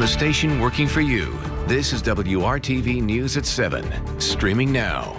the station working for you. This is WRTV News at 7, streaming now.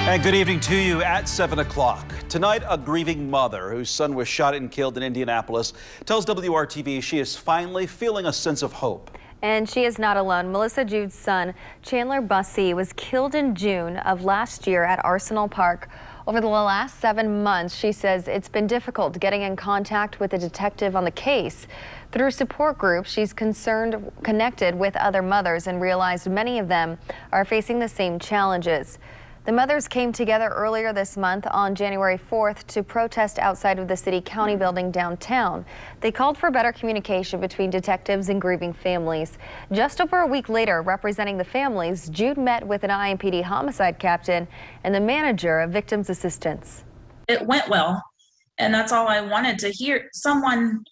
And good evening to you at 7 o'clock. Tonight, a grieving mother whose son was shot and killed in Indianapolis tells WRTV she is finally feeling a sense of hope. And she is not alone. Melissa Jude's son, Chandler Bussey, was killed in June of last year at Arsenal Park. Over the last 7 months, she says it's been difficult getting in contact with a detective on the case. Through support groups, she's connected with other mothers and realized many of them are facing the same challenges. The mothers came together earlier this month on January 4th to protest outside of the city-county building downtown. They called for better communication between detectives and grieving families. Just over a week later, representing the families, Jude met with an IMPD homicide captain and the manager of victims' assistance. It went well, and that's all I wanted to hear. Someone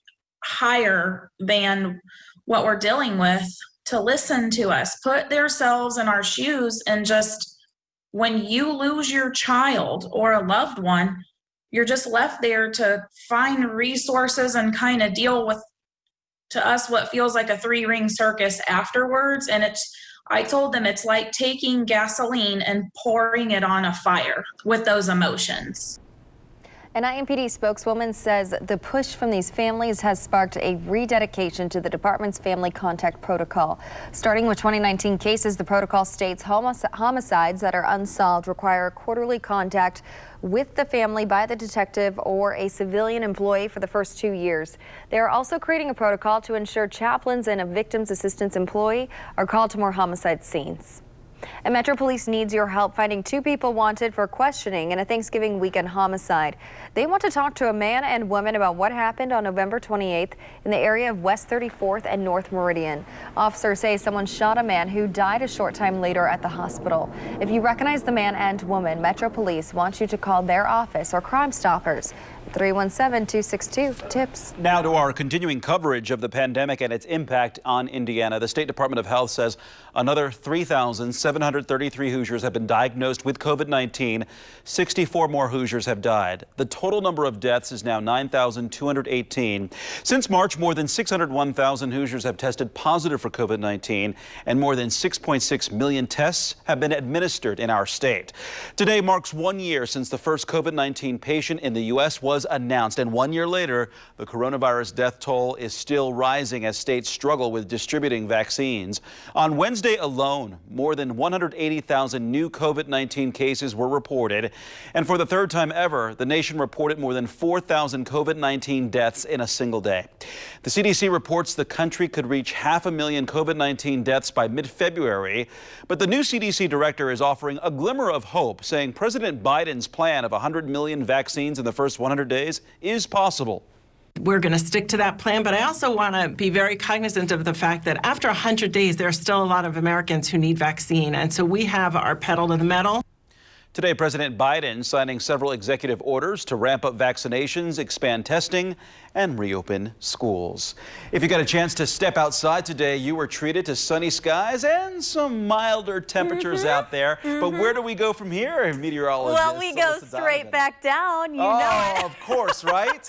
higher than what we're dealing with to listen to us, put themselves in our shoes, and just when you lose your child or a loved one, you're just left there to find resources and kind of deal with, to us, what feels like a three-ring circus afterwards. And I told them it's like taking gasoline and pouring it on a fire with those emotions. An IMPD spokeswoman says the push from these families has sparked a rededication to the department's family contact protocol. Starting with 2019 cases, the protocol states homicides that are unsolved require quarterly contact with the family by the detective or a civilian employee for the first 2 years. They are also creating a protocol to ensure chaplains and a victim's assistance employee are called to more homicide scenes. And Metro Police needs your help finding 2 people wanted for questioning in a Thanksgiving weekend homicide. They want to talk to a man and woman about what happened on November 28th in the area of West 34th and North Meridian. Officers say someone shot a man who died a short time later at the hospital. If you recognize the man and woman, Metro Police wants you to call their office or Crime Stoppers. 317-262-TIPS. Now to our continuing coverage of the pandemic and its impact on Indiana. The State Department of Health says another 3,733 Hoosiers have been diagnosed with COVID-19. 64 more Hoosiers have died. The total number of deaths is now 9,218. Since March, more than 601,000 Hoosiers have tested positive for COVID-19, and more than 6.6 million tests have been administered in our state. Today marks 1 year since the first COVID-19 patient in the U.S. was announced, and 1 year later, the coronavirus death toll is still rising as states struggle with distributing vaccines. On Wednesday alone, more than 180,000 new COVID-19 cases were reported, and for the third time ever, the nation reported more than 4,000 COVID-19 deaths in a single day. The CDC reports the country could reach 500,000 COVID-19 deaths by mid-February, but the new CDC director is offering a glimmer of hope, saying President Biden's plan of 100 million vaccines in the first 100 days is possible. We're going to stick to that plan, but I also want to be very cognizant of the fact that after 100 days, there are still a lot of Americans who need vaccine, and so we have our pedal to the metal. Today, President Biden signing several executive orders to ramp up vaccinations, expand testing, and reopen schools. If you got a chance to step outside today, you were treated to sunny skies and some milder temperatures out there. But where do we go from here, meteorologist? Well, we go straight back down. You know it. Of course, right?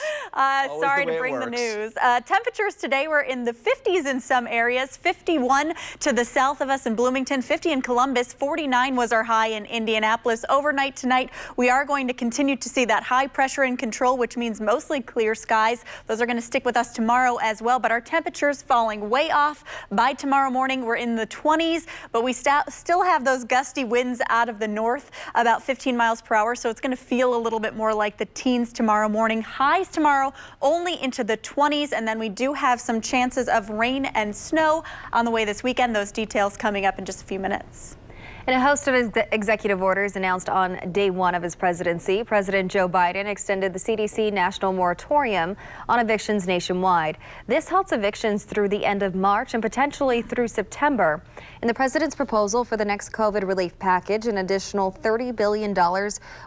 Sorry to bring the news. Temperatures today were in the 50s in some areas, 51 to the south of us in Bloomington, 50 in Columbus, 49 was our high in Indianapolis. Overnight tonight, we are going to continue to see that high pressure in control, which means mostly clear skies. Those are going to stick with us tomorrow as well, but our temperatures falling way off. By tomorrow morning, we're in the 20s, but we still have those gusty winds out of the north, about 15 miles per hour, so it's going to feel a little bit more like the teens tomorrow morning. Highs tomorrow only into the 20s, and then we do have some chances of rain and snow on the way this weekend. Those details coming up in just a few minutes. In a host of executive orders announced on day 1 of his presidency, President Joe Biden extended the CDC national moratorium on evictions nationwide. This halts evictions through the end of March and potentially through September. In the president's proposal for the next COVID relief package, an additional $30 billion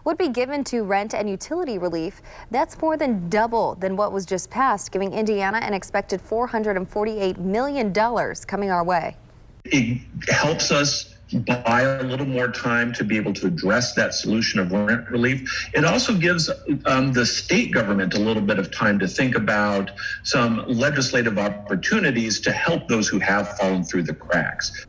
would be given to rent and utility relief. That's more than double than what was just passed, giving Indiana an expected $448 million coming our way. It helps us buy a little more time to be able to address that solution of rent relief. It also gives the state government a little bit of time to think about some legislative opportunities to help those who have fallen through the cracks.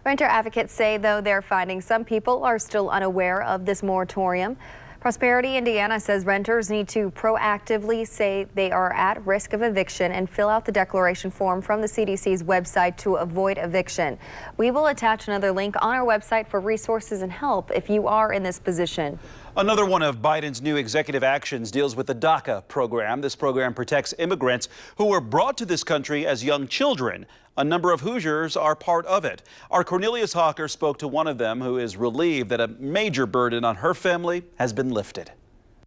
Renter advocates say, though, they're finding some people are still unaware of this moratorium. Prosperity Indiana says renters need to proactively say they are at risk of eviction and fill out the declaration form from the CDC's website to avoid eviction. We will attach another link on our website for resources and help if you are in this position. Another one of Biden's new executive actions deals with the DACA program. This program protects immigrants who were brought to this country as young children. A number of Hoosiers are part of it. Our Cornelius Hawker spoke to one of them who is relieved that a major burden on her family has been lifted.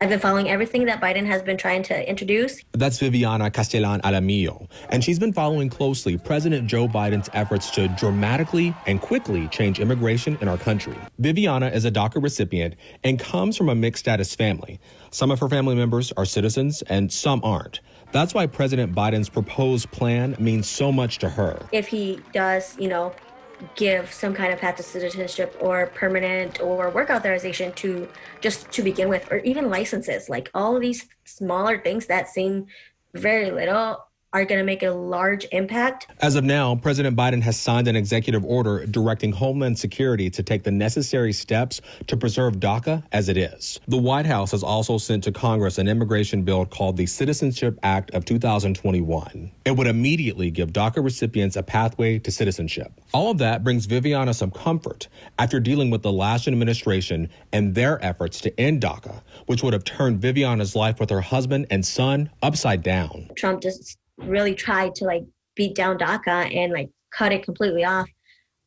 I've been following everything that Biden has been trying to introduce. That's Viviana Castellan Alamillo, and she's been following closely President Joe Biden's efforts to dramatically and quickly change immigration in our country. Viviana is a DACA recipient and comes from a mixed status family. Some of her family members are citizens and some aren't. That's why President Biden's proposed plan means so much to her. If he does, give some kind of path to citizenship or permanent or work authorization to begin with, or even licenses, like all of these smaller things that seem very little are going to make a large impact. As of now, President Biden has signed an executive order directing Homeland Security to take the necessary steps to preserve DACA as it is. The White House has also sent to Congress an immigration bill called the Citizenship Act of 2021. It would immediately give DACA recipients a pathway to citizenship. All of that brings Viviana some comfort after dealing with the last administration and their efforts to end DACA, which would have turned Viviana's life with her husband and son upside down. Trump just really tried to beat down DACA and cut it completely off.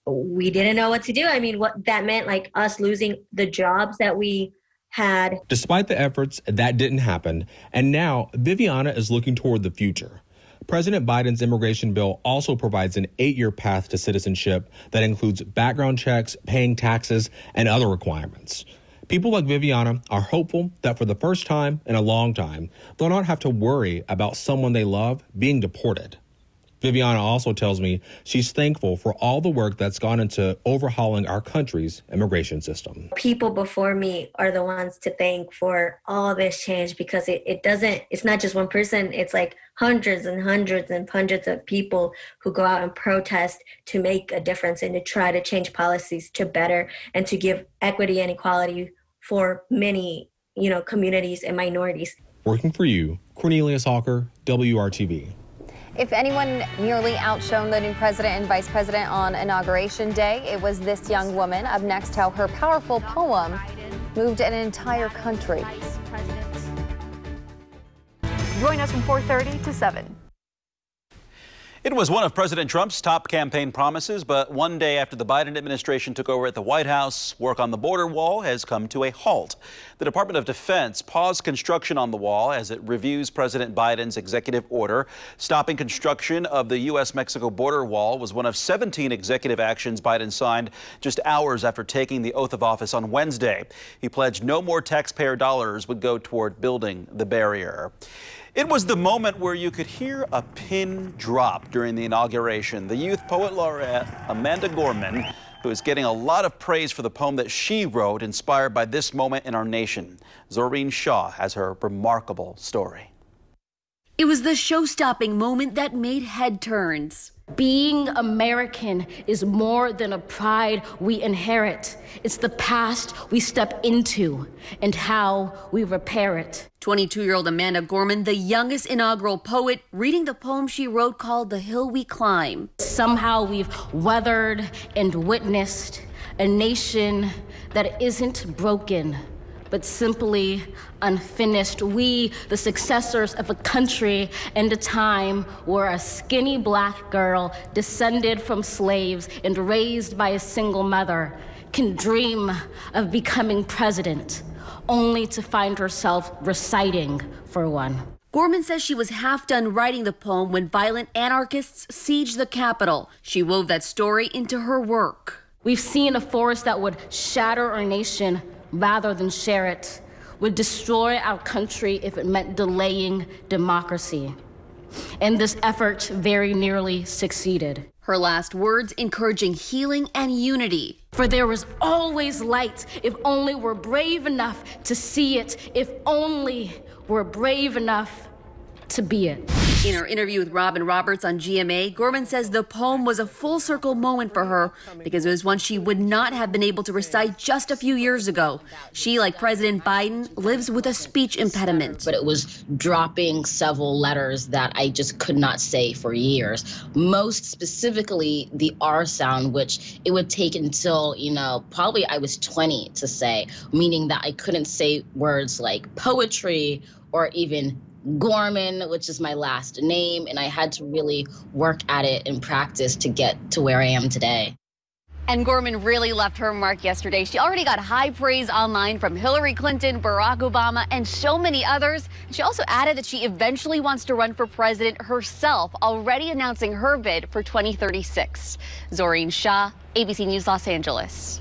We didn't know what to do. I mean, what that meant, us losing the jobs that we had. Despite the efforts, that didn't happen. And now Viviana is looking toward the future. President Biden's immigration bill also provides an 8-year path to citizenship that includes background checks, paying taxes, and other requirements. People like Viviana are hopeful that for the first time in a long time, they'll not have to worry about someone they love being deported. Viviana also tells me she's thankful for all the work that's gone into overhauling our country's immigration system. People before me are the ones to thank for all this change, because it's not just one person. It's hundreds and hundreds and hundreds of people who go out and protest to make a difference and to try to change policies to better and to give equity and equality for many, communities and minorities. Working for you, Cornelius Hawker, WRTV. If anyone nearly outshone the new president and vice president on Inauguration Day, it was this young woman. Up next, how her powerful poem moved an entire country. Join us from 4:30 to 7. It was one of President Trump's top campaign promises, but one day after the Biden administration took over at the White House, work on the border wall has come to a halt. The Department of Defense paused construction on the wall as it reviews President Biden's executive order. Stopping construction of the U.S.-Mexico border wall was one of 17 executive actions Biden signed just hours after taking the oath of office on Wednesday. He pledged no more taxpayer dollars would go toward building the barrier. It was the moment where you could hear a pin drop during the inauguration. The youth poet laureate Amanda Gorman, who is getting a lot of praise for the poem that she wrote, inspired by this moment in our nation. Zoreen Shaw has her remarkable story. It was the show-stopping moment that made head turns. Being American is more than a pride we inherit. It's the past we step into and how we repair it. 22-year-old Amanda Gorman, the youngest inaugural poet, reading the poem she wrote called The Hill We Climb. Somehow we've weathered and witnessed a nation that isn't broken, but simply unfinished. We, the successors of a country and a time where a skinny black girl descended from slaves and raised by a single mother can dream of becoming president, only to find herself reciting for one. Gorman says she was half done writing the poem when violent anarchists sieged the Capitol. She wove that story into her work. We've seen a force that would shatter our nation rather than share it, would destroy our country if it meant delaying democracy. And this effort very nearly succeeded. Her last words encouraging healing and unity. For there was always light if only we're brave enough to see it, if only we're brave enough to be it. In her interview with Robin Roberts on GMA, Gorman says the poem was a full circle moment for her because it was one she would not have been able to recite just a few years ago. She, like President Biden, lives with a speech impediment. But it was dropping several letters that I just could not say for years. Most specifically, the R sound, which it would take until, probably I was 20 to say, meaning that I couldn't say words like poetry or even Gorman, which is my last name, and I had to really work at it and practice to get to where I am today. And Gorman really left her mark yesterday. She already got high praise online from Hillary Clinton, Barack Obama, and so many others. She also added that she eventually wants to run for president herself, already announcing her bid for 2036. Zoreen Shah, ABC News, Los Angeles.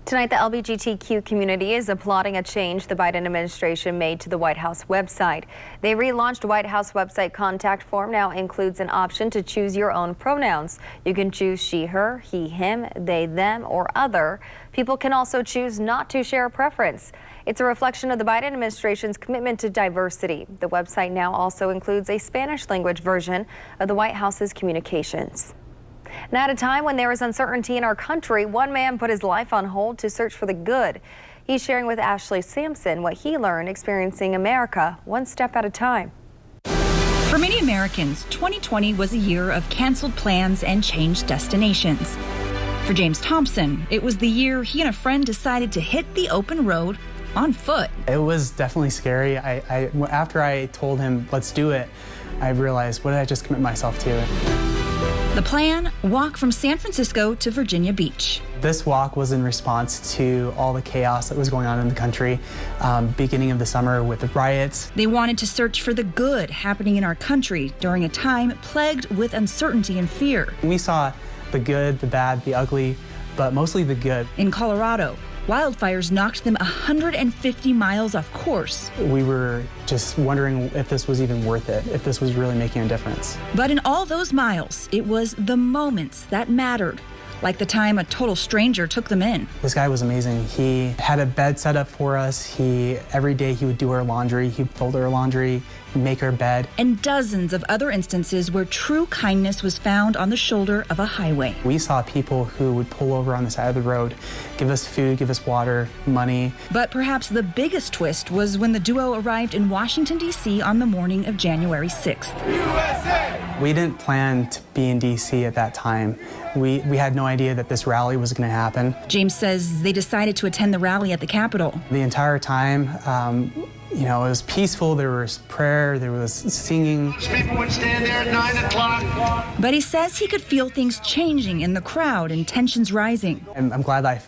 Tonight, the LGBTQ community is applauding a change the Biden administration made to the White House website. They relaunched White House website contact form now includes an option to choose your own pronouns. You can choose she, her, he, him, they, them, or other. People can also choose not to share a preference. It's a reflection of the Biden administration's commitment to diversity. The website now also includes a Spanish language version of the White House's communications. Now, at a time when there is uncertainty in our country, one man put his life on hold to search for the good. He's sharing with Ashley Sampson what he learned experiencing America one step at a time. For many Americans, 2020 was a year of canceled plans and changed destinations. For James Thompson, it was the year he and a friend decided to hit the open road on foot. It was definitely scary. After I told him, let's do it, I realized, what did I just commit myself to? The plan, walk from San Francisco to Virginia Beach. This walk was in response to all the chaos that was going on in the country, beginning of the summer with the riots. They wanted to search for the good happening in our country during a time plagued with uncertainty and fear. We saw the good, the bad, the ugly, but mostly the good. In Colorado, wildfires knocked them 150 miles off course. We were just wondering if this was even worth it, if this was really making a difference. But in all those miles, it was the moments that mattered, like the time a total stranger took them in. This guy was amazing. He had a bed set up for us. Every day he would do our laundry. He'd fold our laundry, make our bed. And dozens of other instances where true kindness was found on the shoulder of a highway. We saw people who would pull over on the side of the road, give us food, give us water, money. But perhaps the biggest twist was when the duo arrived in Washington, D.C. on the morning of January 6th. USA! We didn't plan to be in D.C. at that time. We had no idea that this rally was going to happen. James says they decided to attend the rally at the Capitol. The entire time, it was peaceful. There was prayer, there was singing. People would stand there at 9 o'clock. But he says he could feel things changing in the crowd and tensions rising. I'm glad I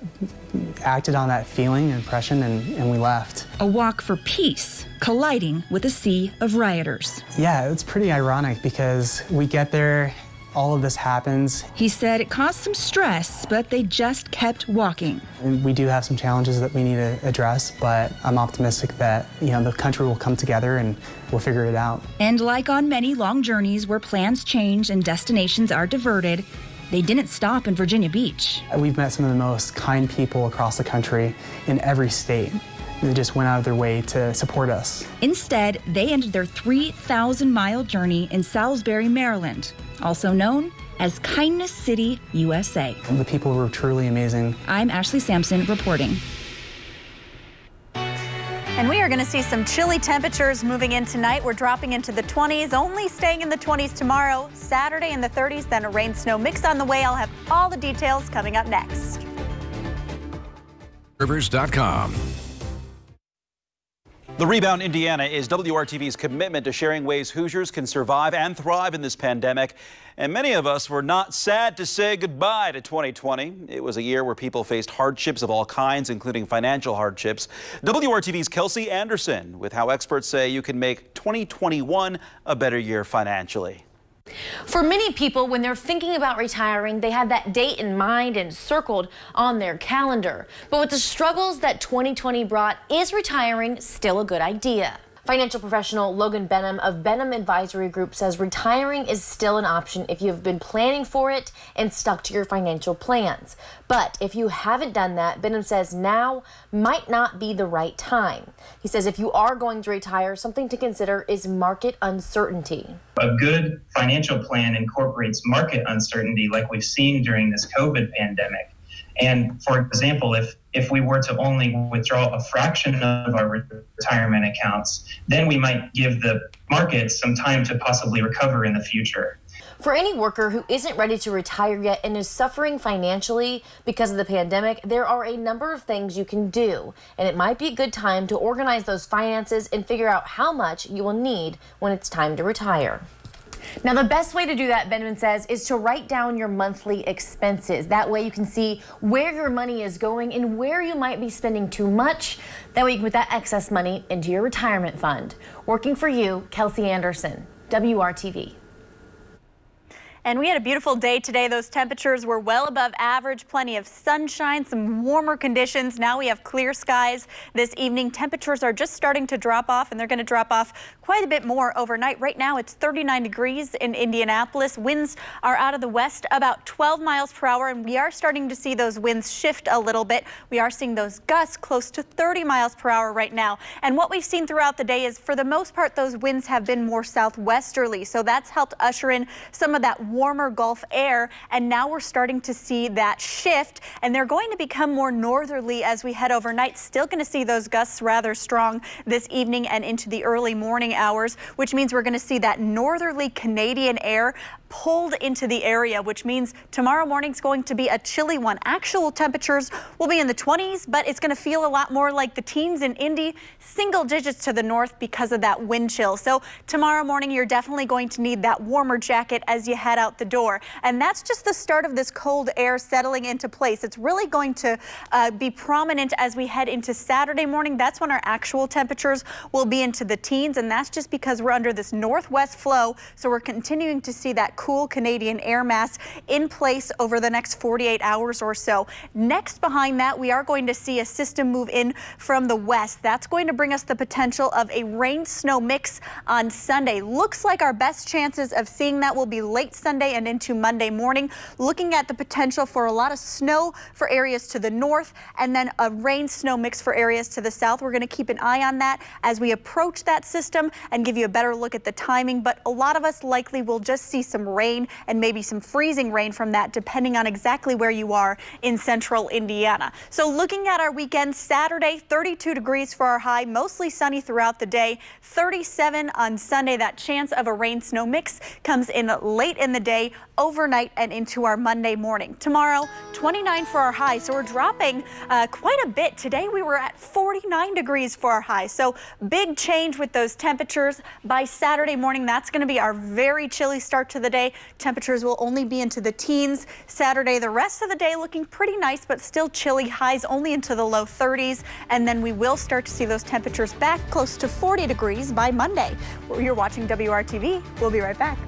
acted on that feeling, impression, and we left. A walk for peace, colliding with a sea of rioters. Yeah, it's pretty ironic because we get there, all of this happens. He said it caused some stress, but they just kept walking. And we do have some challenges that we need to address, but I'm optimistic that, the country will come together and we'll figure it out. And like on many long journeys where plans change and destinations are diverted, they didn't stop in Virginia Beach. We've met some of the most kind people across the country in every state. They just went out of their way to support us. Instead, they ended their 3,000-mile journey in Salisbury, Maryland, also known as Kindness City, USA. And the people were truly amazing. I'm Ashley Sampson reporting. And we are going to see some chilly temperatures moving in tonight. We're dropping into the 20s, only staying in the 20s tomorrow, Saturday in the 30s, then a rain-snow mix on the way. I'll have all the details coming up next. Rivers.com. The Rebound Indiana is WRTV's commitment to sharing ways Hoosiers can survive and thrive in this pandemic. And many of us were not sad to say goodbye to 2020. It was a year where people faced hardships of all kinds, including financial hardships. WRTV's Kelsey Anderson with how experts say you can make 2021 a better year financially. For many people, when they're thinking about retiring, they have that date in mind and circled on their calendar. But with the struggles that 2020 brought, is retiring still a good idea? Financial professional Logan Benham of Benham Advisory Group says retiring is still an option if you have been planning for it and stuck to your financial plans. But if you haven't done that, Benham says now might not be the right time. He says if you are going to retire, something to consider is market uncertainty. A good financial plan incorporates market uncertainty like we've seen during this COVID pandemic. And for example, if we were to only withdraw a fraction of our retirement accounts, then we might give the market some time to possibly recover in the future. For any worker who isn't ready to retire yet and is suffering financially because of the pandemic, there are a number of things you can do, and it might be a good time to organize those finances and figure out how much you will need when it's time to retire. Now, the best way to do that, Benjamin says, is to write down your monthly expenses. That way you can see where your money is going and where you might be spending too much. That way you can put that excess money into your retirement fund. Working for you, Kelsey Anderson, WRTV. And we had a beautiful day today. Those temperatures were well above average, plenty of sunshine, some warmer conditions. Now we have clear skies this evening. Temperatures are just starting to drop off, and they're going to drop off quite a bit more overnight. Right now it's 39 degrees in Indianapolis. Winds are out of the west about 12 miles per hour, and we are starting to see those winds shift a little bit. We are seeing those gusts close to 30 miles per hour right now. And what we've seen throughout the day is, for the most part, those winds have been more southwesterly. So that's helped usher in some of that warmer Gulf air, and now we're starting to see that shift, and they're going to become more northerly as we head overnight. Still going to see those gusts rather strong this evening and into the early morning hours, which means we're going to see that northerly Canadian air pulled into the area, which means tomorrow morning's going to be a chilly one. Actual temperatures will be in the 20s, but it's going to feel a lot more like the teens in Indy, single digits to the north because of that wind chill. So tomorrow morning, you're definitely going to need that warmer jacket as you head out the door. And that's just the start of this cold air settling into place. It's really going to be prominent as we head into Saturday morning. That's when our actual temperatures will be into the teens, and that's just because we're under this northwest flow. So we're continuing to see that cool Canadian air mass in place over the next 48 hours or so. Next behind that, we are going to see a system move in from the west. That's going to bring us the potential of a rain-snow mix on Sunday. Looks like our best chances of seeing that will be late Sunday and into Monday morning. Looking at the potential for a lot of snow for areas to the north and then a rain-snow mix for areas to the south. We're going to keep an eye on that as we approach that system and give you a better look at the timing. But a lot of us likely will just see some rain and maybe some freezing rain from that, depending on exactly where you are in central Indiana. So looking at our weekend, Saturday, 32 degrees for our high, mostly sunny throughout the day, 37 on Sunday. That chance of a rain-snow mix comes in late in the day, overnight, and into our Monday morning. Tomorrow, 29 for our high, so we're dropping quite a bit. Today we were at 49 degrees for our high, so big change with those temperatures. By Saturday morning, that's going to be our very chilly start to the day. Temperatures will only be into the teens. Saturday, the rest of the day looking pretty nice, but still chilly. Highs only into the low 30s, and then we will start to see those temperatures back close to 40 degrees by Monday. You're watching WRTV. We'll be right back.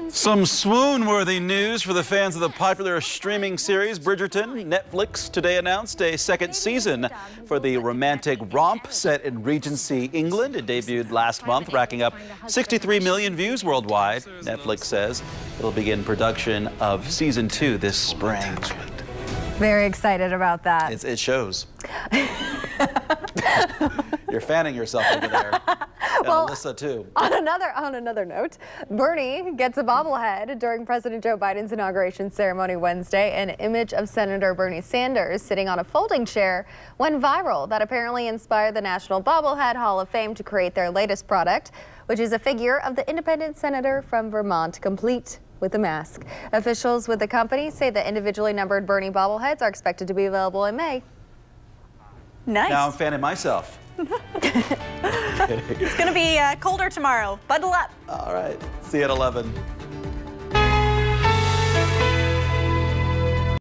Some swoon-worthy news for the fans of the popular streaming series Bridgerton. Netflix today announced a second season for the romantic romp set in Regency, England. It debuted last month, racking up 63 million views worldwide. Netflix says it'll begin production of season 2 this spring. Very excited about that. It shows. You're fanning yourself over there. And Well, Alyssa, too. On another note, Bernie gets a bobblehead during President Joe Biden's inauguration ceremony Wednesday. An image of Senator Bernie Sanders sitting on a folding chair went viral. That apparently inspired the National Bobblehead Hall of Fame to create their latest product, which is a figure of the independent senator from Vermont, complete with a mask. Officials with the company say the individually numbered Bernie bobbleheads are expected to be available in May. Nice. Now I'm fanning myself. It's going to be colder tomorrow. Bundle up. All right. See you at 11.